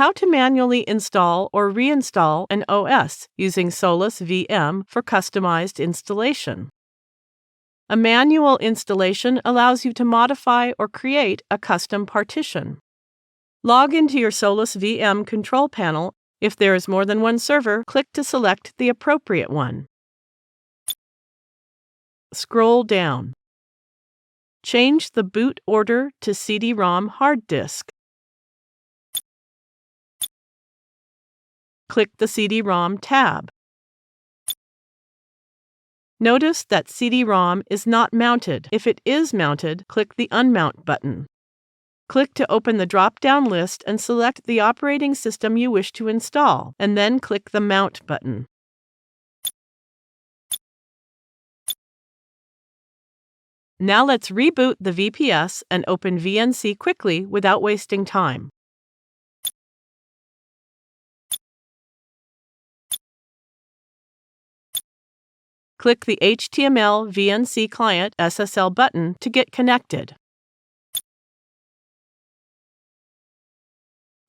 how to manually install or reinstall an OS using SolusVM for customized installation. A manual installation allows you to modify or create a custom partition. Log into your SolusVM control panel. If there is more than one server, click to select the appropriate one. Scroll down. Change the boot order to CD-ROM hard disk. Click the CD-ROM tab. Notice that CD-ROM is not mounted. If it is mounted, click the Unmount button. Click to open the drop-down list and select the operating system you wish to install, and then click the Mount button. Now let's reboot the VPS and open VNC quickly without wasting time. Click the HTML VNC Client SSL button to get connected.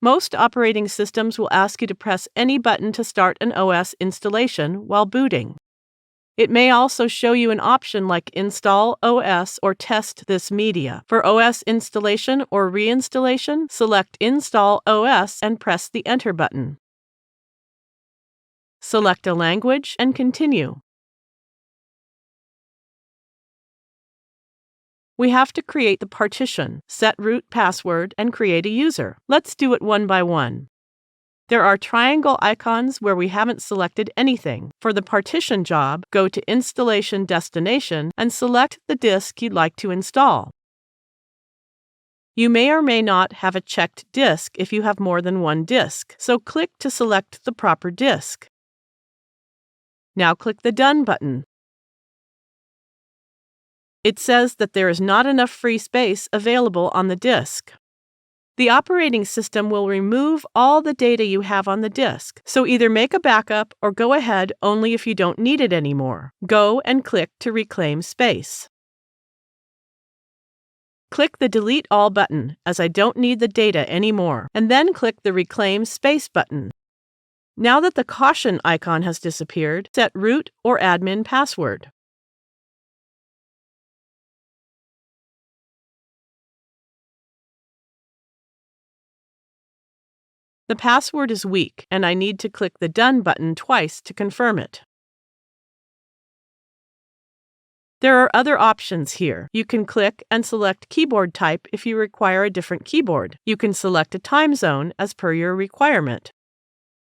Most operating systems will ask you to press any button to start an OS installation while booting. It may also show you an option like Install OS or Test this media. For OS installation or reinstallation, select Install OS and press the Enter button. Select a language and continue. We have to create the partition, set root password, and create a user. Let's do it one by one. There are triangle icons where we haven't selected anything. For the partition job, go to Installation Destination and select the disk you'd like to install. You may or may not have a checked disk if you have more than one disk, so click to select the proper disk. Now click the Done button. It says that there is not enough free space available on the disk. The operating system will remove all the data you have on the disk, so either make a backup or go ahead only if you don't need it anymore. Go and click to reclaim space. Click the Delete All button, as I don't need the data anymore, and then click the Reclaim Space button. Now that the caution icon has disappeared, set root or admin password. The password is weak, and I need to click the Done button twice to confirm it. There are other options here. You can click and select keyboard type if you require a different keyboard. You can select a time zone as per your requirement.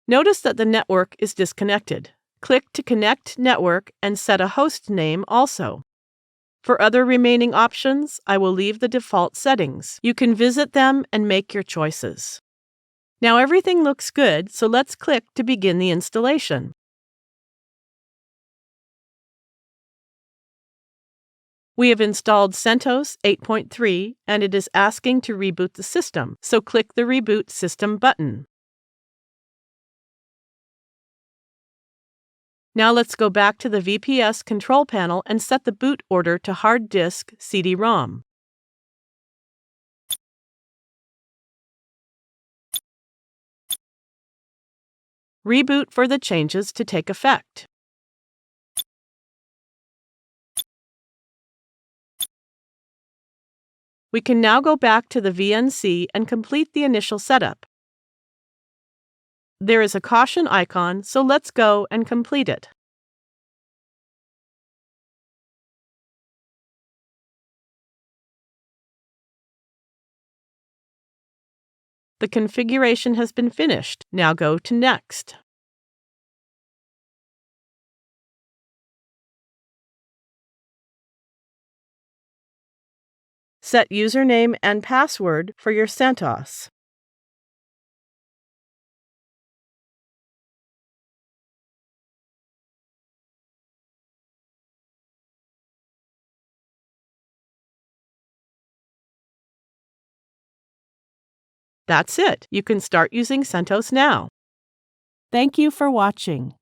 Notice that the network is disconnected. Click to connect network and set a host name also. For other remaining options, I will leave the default settings. You can visit them and make your choices. Now everything looks good, so let's click to begin the installation. We have installed CentOS 8.3 and it is asking to reboot the system, so click the Reboot System button. Now let's go back to the VPS control panel and set the boot order to hard disk CD-ROM. Reboot for the changes to take effect. We can now go back to the VNC and complete the initial setup. There is a caution icon, so let's go and complete it. The configuration has been finished. Now go to Next. Set username and password for your CentOS. That's it. You can start using CentOS now. Thank you for watching.